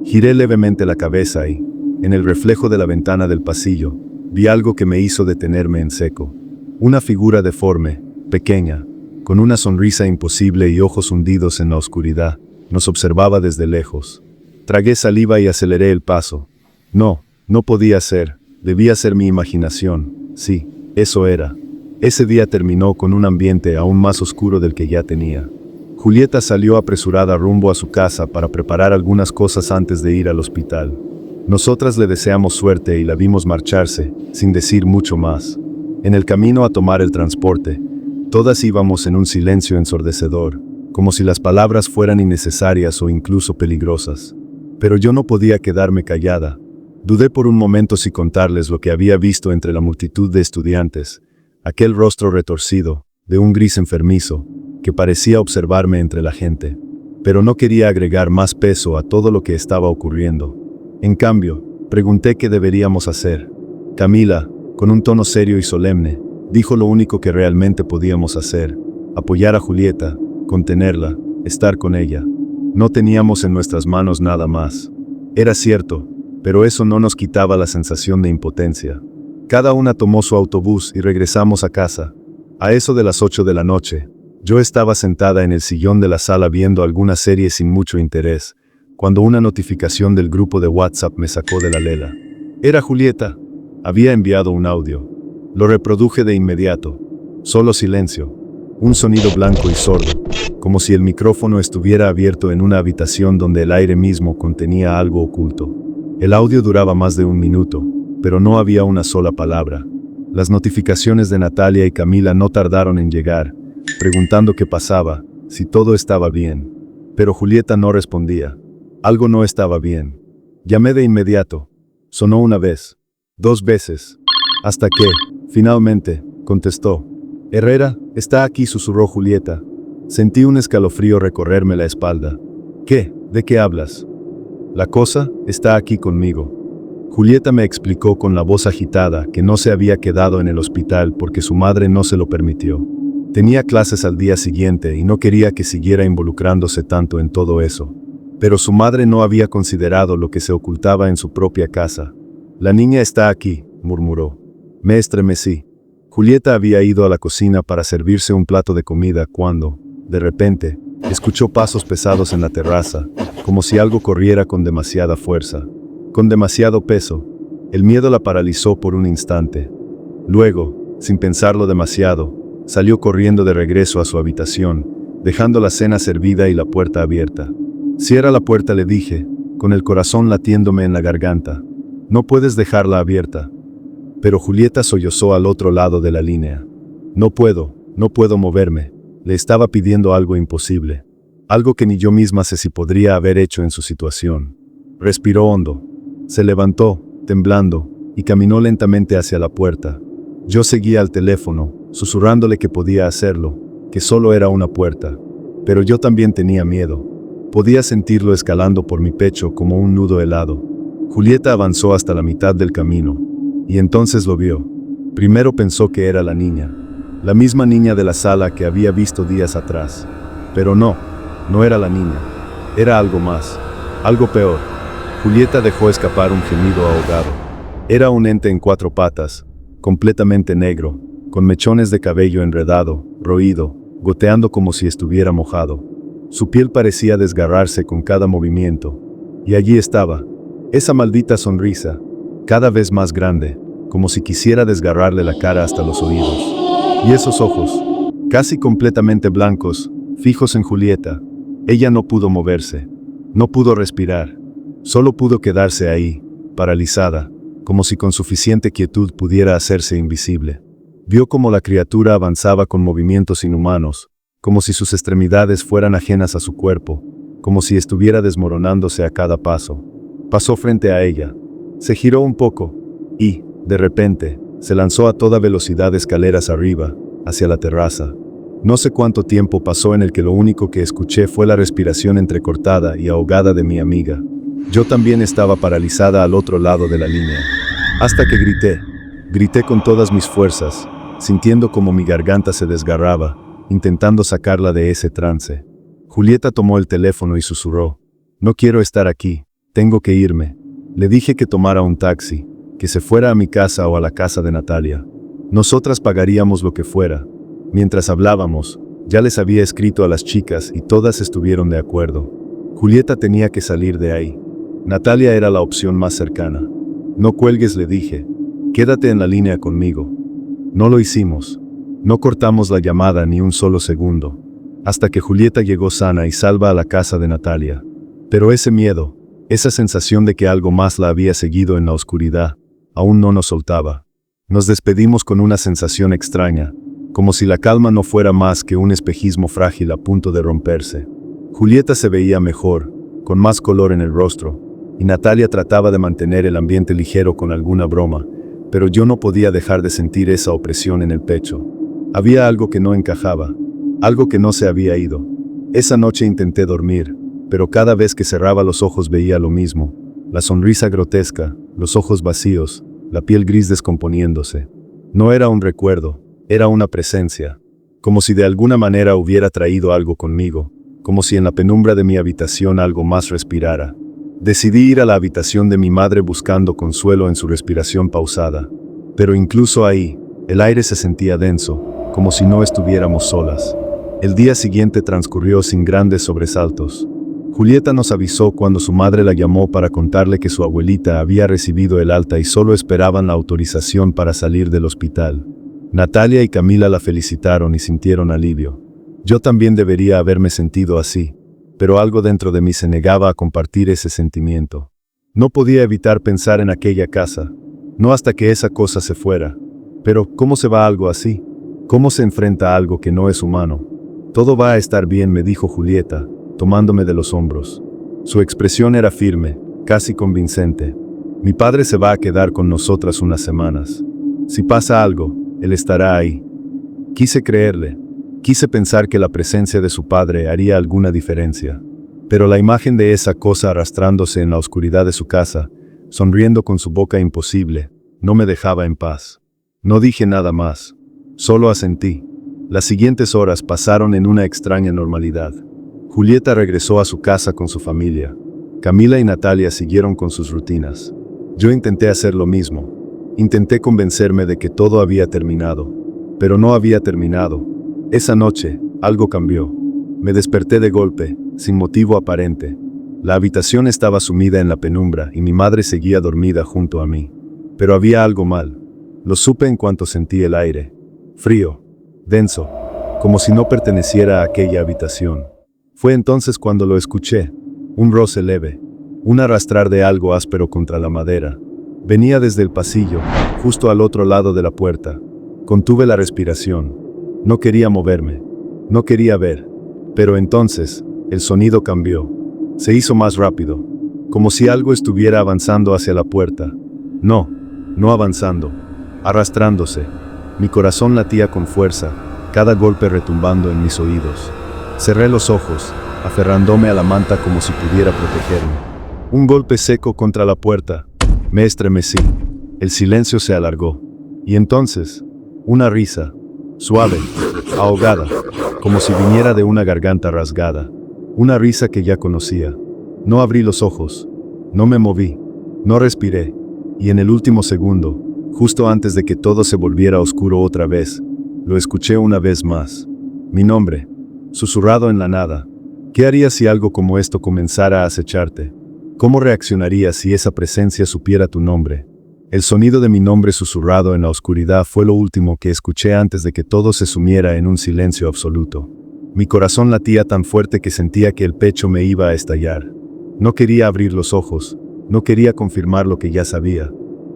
Giré levemente la cabeza y, en el reflejo de la ventana del pasillo, vi algo que me hizo detenerme en seco. Una figura deforme, pequeña, con una sonrisa imposible y ojos hundidos en la oscuridad, nos observaba desde lejos. Tragué saliva y aceleré el paso. No podía ser, debía ser mi imaginación. Sí, eso era. Ese día terminó con un ambiente aún más oscuro del que ya tenía. Julieta salió apresurada rumbo a su casa para preparar algunas cosas antes de ir al hospital. Nosotras le deseamos suerte y la vimos marcharse, sin decir mucho más. En el camino a tomar el transporte, todas íbamos en un silencio ensordecedor, como si las palabras fueran innecesarias o incluso peligrosas. Pero yo no podía quedarme callada. Dudé por un momento si contarles lo que había visto entre la multitud de estudiantes, aquel rostro retorcido, de un gris enfermizo, que parecía observarme entre la gente. Pero no quería agregar más peso a todo lo que estaba ocurriendo. En cambio, pregunté qué deberíamos hacer. Camila, con un tono serio y solemne, dijo lo único que realmente podíamos hacer: apoyar a Julieta, contenerla, estar con ella. No teníamos en nuestras manos nada más. Era cierto, pero eso no nos quitaba la sensación de impotencia. Cada una tomó su autobús y regresamos a casa. A eso de las 8 de la noche, yo estaba sentada en el sillón de la sala viendo alguna serie sin mucho interés, cuando una notificación del grupo de WhatsApp me sacó de la lela. Era Julieta. Había enviado un audio. Lo reproduje de inmediato. Solo silencio. Un sonido blanco y sordo, como si el micrófono estuviera abierto en una habitación donde el aire mismo contenía algo oculto. El audio duraba más de 1 minuto, pero no había una sola palabra. Las notificaciones de Natalia y Camila no tardaron en llegar, preguntando qué pasaba, si todo estaba bien. Pero Julieta no respondía. Algo no estaba bien. Llamé de inmediato. Sonó 1 vez, 2 veces, hasta que, finalmente, contestó. «Herrera, está aquí», susurró Julieta. Sentí un escalofrío recorrerme la espalda. «¿Qué? ¿De qué hablas?» «La cosa está aquí conmigo». Julieta me explicó con la voz agitada que no se había quedado en el hospital porque su madre no se lo permitió. Tenía clases al día siguiente y no quería que siguiera involucrándose tanto en todo eso. Pero su madre no había considerado lo que se ocultaba en su propia casa. «La niña está aquí», murmuró. Me estremecí. Julieta había ido a la cocina para servirse un plato de comida cuando, de repente, escuchó pasos pesados en la terraza, como si algo corriera con demasiada fuerza, con demasiado peso. El miedo la paralizó por un instante. Luego, sin pensarlo demasiado, salió corriendo de regreso a su habitación, dejando la cena servida y la puerta abierta. «Cierra la puerta», le dije, con el corazón latiéndome en la garganta. «No puedes dejarla abierta». Pero Julieta sollozó al otro lado de la línea. No puedo moverme. Le estaba pidiendo algo imposible. Algo que ni yo misma sé si podría haber hecho en su situación. Respiró hondo. Se levantó, temblando, y caminó lentamente hacia la puerta. Yo seguía al teléfono, susurrándole que podía hacerlo, que solo era una puerta. Pero yo también tenía miedo. Podía sentirlo escalando por mi pecho como un nudo helado. Julieta avanzó hasta la mitad del camino. Y entonces lo vio. Primero pensó que era la niña. La misma niña de la sala que había visto días atrás. Pero no era la niña. Era algo más. Algo peor. Julieta dejó escapar un gemido ahogado. Era un ente en 4 patas, completamente negro, con mechones de cabello enredado, roído, goteando como si estuviera mojado. Su piel parecía desgarrarse con cada movimiento. Y allí estaba, esa maldita sonrisa, cada vez más grande, como si quisiera desgarrarle la cara hasta los oídos. Y esos ojos, casi completamente blancos, fijos en Julieta. Ella no pudo moverse, no pudo respirar, solo pudo quedarse ahí, paralizada, como si con suficiente quietud pudiera hacerse invisible. Vio cómo la criatura avanzaba con movimientos inhumanos, como si sus extremidades fueran ajenas a su cuerpo, como si estuviera desmoronándose a cada paso. Pasó frente a ella. Se giró un poco, y, de repente, se lanzó a toda velocidad escaleras arriba, hacia la terraza. No sé cuánto tiempo pasó en el que lo único que escuché fue la respiración entrecortada y ahogada de mi amiga. Yo también estaba paralizada al otro lado de la línea. Hasta que grité con todas mis fuerzas, sintiendo como mi garganta se desgarraba, intentando sacarla de ese trance. Julieta tomó el teléfono y susurró: «No quiero estar aquí, tengo que irme». Le dije que tomara un taxi, que se fuera a mi casa o a la casa de Natalia. Nosotras pagaríamos lo que fuera. Mientras hablábamos, ya les había escrito a las chicas y todas estuvieron de acuerdo. Julieta tenía que salir de ahí. Natalia era la opción más cercana. «No cuelgues», le dije. «Quédate en la línea conmigo». No lo hicimos. No cortamos la llamada ni un solo segundo, hasta que Julieta llegó sana y salva a la casa de Natalia. Pero ese miedo, esa sensación de que algo más la había seguido en la oscuridad, aún no nos soltaba. Nos despedimos con una sensación extraña, como si la calma no fuera más que un espejismo frágil a punto de romperse. Julieta se veía mejor, con más color en el rostro, y Natalia trataba de mantener el ambiente ligero con alguna broma, pero yo no podía dejar de sentir esa opresión en el pecho. Había algo que no encajaba, algo que no se había ido. Esa noche intenté dormir, pero cada vez que cerraba los ojos veía lo mismo: la sonrisa grotesca, los ojos vacíos, la piel gris descomponiéndose. No era un recuerdo, era una presencia, como si de alguna manera hubiera traído algo conmigo, como si en la penumbra de mi habitación algo más respirara. Decidí ir a la habitación de mi madre buscando consuelo en su respiración pausada, pero incluso ahí, el aire se sentía denso, como si no estuviéramos solas. El día siguiente transcurrió sin grandes sobresaltos. Julieta nos avisó cuando su madre la llamó para contarle que su abuelita había recibido el alta y solo esperaban la autorización para salir del hospital. Natalia y Camila la felicitaron y sintieron alivio. Yo también debería haberme sentido así, pero algo dentro de mí se negaba a compartir ese sentimiento. No podía evitar pensar en aquella casa, no hasta que esa cosa se fuera. Pero, ¿cómo se va algo así? ¿Cómo se enfrenta a algo que no es humano? Todo va a estar bien, me dijo Julieta, tomándome de los hombros. Su expresión era firme, casi convincente. Mi padre se va a quedar con nosotras unas semanas. Si pasa algo, él estará ahí. Quise creerle. Quise pensar que la presencia de su padre haría alguna diferencia. Pero la imagen de esa cosa arrastrándose en la oscuridad de su casa, sonriendo con su boca imposible, no me dejaba en paz. No dije nada más. Solo asentí. Las siguientes horas pasaron en una extraña normalidad. Julieta regresó a su casa con su familia. Camila y Natalia siguieron con sus rutinas. Yo intenté hacer lo mismo. Intenté convencerme de que todo había terminado. Pero no había terminado. Esa noche, algo cambió. Me desperté de golpe, sin motivo aparente. La habitación estaba sumida en la penumbra y mi madre seguía dormida junto a mí. Pero había algo mal. Lo supe en cuanto sentí el aire. Frío, denso, como si no perteneciera a aquella habitación. Fue entonces cuando lo escuché. Un roce leve, un arrastrar de algo áspero contra la madera. Venía desde el pasillo, justo al otro lado de la puerta. Contuve la respiración. No quería moverme. No quería ver. Pero entonces, el sonido cambió. Se hizo más rápido, como si algo estuviera avanzando hacia la puerta. No avanzando, arrastrándose. Mi corazón latía con fuerza, cada golpe retumbando en mis oídos. Cerré los ojos, aferrándome a la manta como si pudiera protegerme. Un golpe seco contra la puerta. Me estremecí. El silencio se alargó. Y entonces, una risa, suave, ahogada, como si viniera de una garganta rasgada. Una risa que ya conocía. No abrí los ojos. No me moví. No respiré. Y en el último segundo, justo antes de que todo se volviera oscuro otra vez, lo escuché una vez más. Mi nombre, susurrado en la nada. ¿Qué harías si algo como esto comenzara a acecharte? ¿Cómo reaccionarías si esa presencia supiera tu nombre? El sonido de mi nombre susurrado en la oscuridad fue lo último que escuché antes de que todo se sumiera en un silencio absoluto. Mi corazón latía tan fuerte que sentía que el pecho me iba a estallar. No quería abrir los ojos, no quería confirmar lo que ya sabía.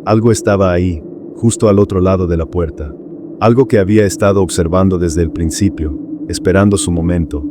Algo estaba ahí, justo al otro lado de la puerta. Algo que había estado observando desde el principio, esperando su momento.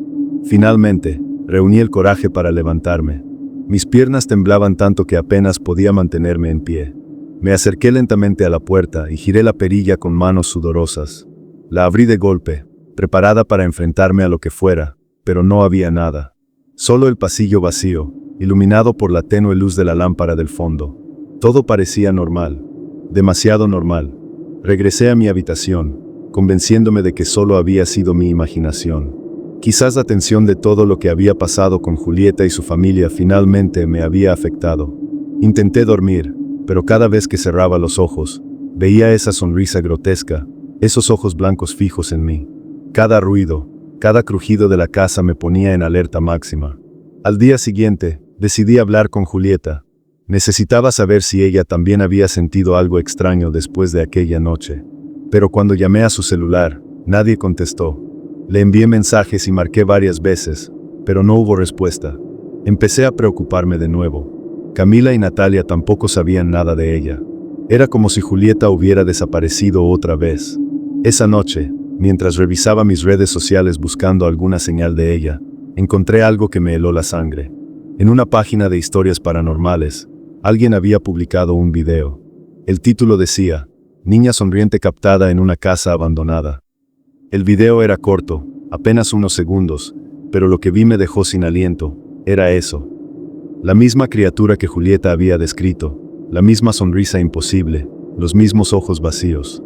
Finalmente, reuní el coraje para levantarme. Mis piernas temblaban tanto que apenas podía mantenerme en pie. Me acerqué lentamente a la puerta y giré la perilla con manos sudorosas. La abrí de golpe, preparada para enfrentarme a lo que fuera, pero no había nada. Solo el pasillo vacío, iluminado por la tenue luz de la lámpara del fondo. Todo parecía normal, demasiado normal. Regresé a mi habitación, convenciéndome de que solo había sido mi imaginación. Quizás la tensión de todo lo que había pasado con Julieta y su familia finalmente me había afectado. Intenté dormir, pero cada vez que cerraba los ojos, veía esa sonrisa grotesca, esos ojos blancos fijos en mí. Cada ruido, cada crujido de la casa me ponía en alerta máxima. Al día siguiente, decidí hablar con Julieta. Necesitaba saber si ella también había sentido algo extraño después de aquella noche. Pero cuando llamé a su celular, nadie contestó. Le envié mensajes y marqué varias veces, pero no hubo respuesta. Empecé a preocuparme de nuevo. Camila y Natalia tampoco sabían nada de ella. Era como si Julieta hubiera desaparecido otra vez. Esa noche, Mientras revisaba mis redes sociales buscando alguna señal de ella, encontré algo que me heló la sangre. En una página de historias paranormales, alguien había publicado un video. El título decía, Niña sonriente captada en una casa abandonada. El video era corto, apenas unos segundos, pero lo que vi me dejó sin aliento. Era eso. La misma criatura que Julieta había descrito, la misma sonrisa imposible, los mismos ojos vacíos.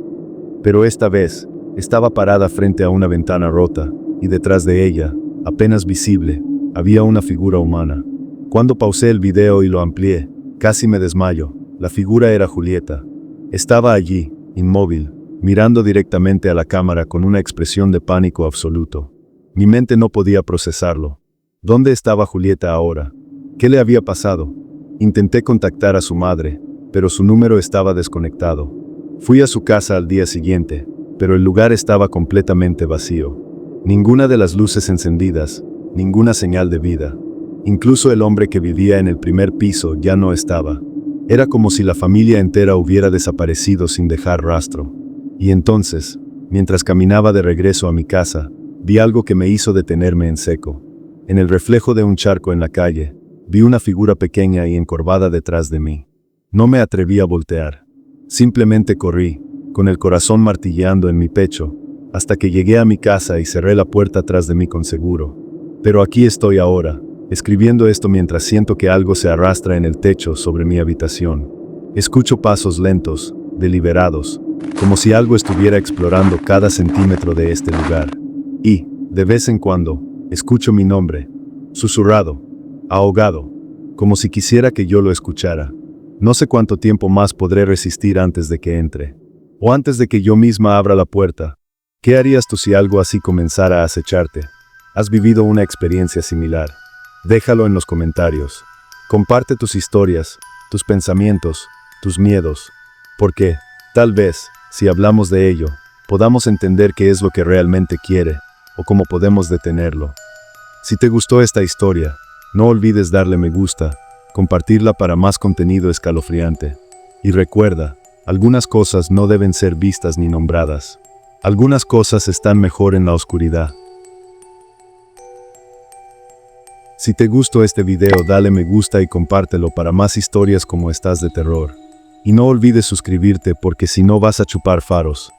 Pero esta vez, estaba parada frente a una ventana rota, y detrás de ella, apenas visible, había una figura humana. Cuando pausé el video y lo amplié, casi me desmayo. La figura era Julieta. Estaba allí, inmóvil, mirando directamente a la cámara con una expresión de pánico absoluto. Mi mente no podía procesarlo. ¿Dónde estaba Julieta ahora? ¿Qué le había pasado? Intenté contactar a su madre, pero su número estaba desconectado. Fui a su casa al día siguiente, pero el lugar estaba completamente vacío. Ninguna de las luces encendidas, ninguna señal de vida. Incluso el hombre que vivía en el primer piso ya no estaba. Era como si la familia entera hubiera desaparecido sin dejar rastro. Y entonces, mientras caminaba de regreso a mi casa, vi algo que me hizo detenerme en seco. En el reflejo de un charco en la calle, vi una figura pequeña y encorvada detrás de mí. No me atreví a voltear. Simplemente corrí, con el corazón martilleando en mi pecho, hasta que llegué a mi casa y cerré la puerta tras de mí con seguro. Pero aquí estoy ahora, escribiendo esto mientras siento que algo se arrastra en el techo sobre mi habitación. Escucho pasos lentos, deliberados, como si algo estuviera explorando cada centímetro de este lugar. Y, de vez en cuando, escucho mi nombre, susurrado, ahogado, como si quisiera que yo lo escuchara. No sé cuánto tiempo más podré resistir antes de que entre, o antes de que yo misma abra la puerta. ¿Qué harías tú si algo así comenzara a acecharte? ¿Has vivido una experiencia similar? Déjalo en los comentarios. Comparte tus historias, tus pensamientos, tus miedos, porque, tal vez, si hablamos de ello, podamos entender qué es lo que realmente quiere, o cómo podemos detenerlo. Si te gustó esta historia, no olvides darle me gusta, compartirla para más contenido escalofriante. Y recuerda, algunas cosas no deben ser vistas ni nombradas. Algunas cosas están mejor en la oscuridad. Si te gustó este video, dale me gusta y compártelo para más historias como estas de terror. Y no olvides suscribirte porque si no vas a chupar faros.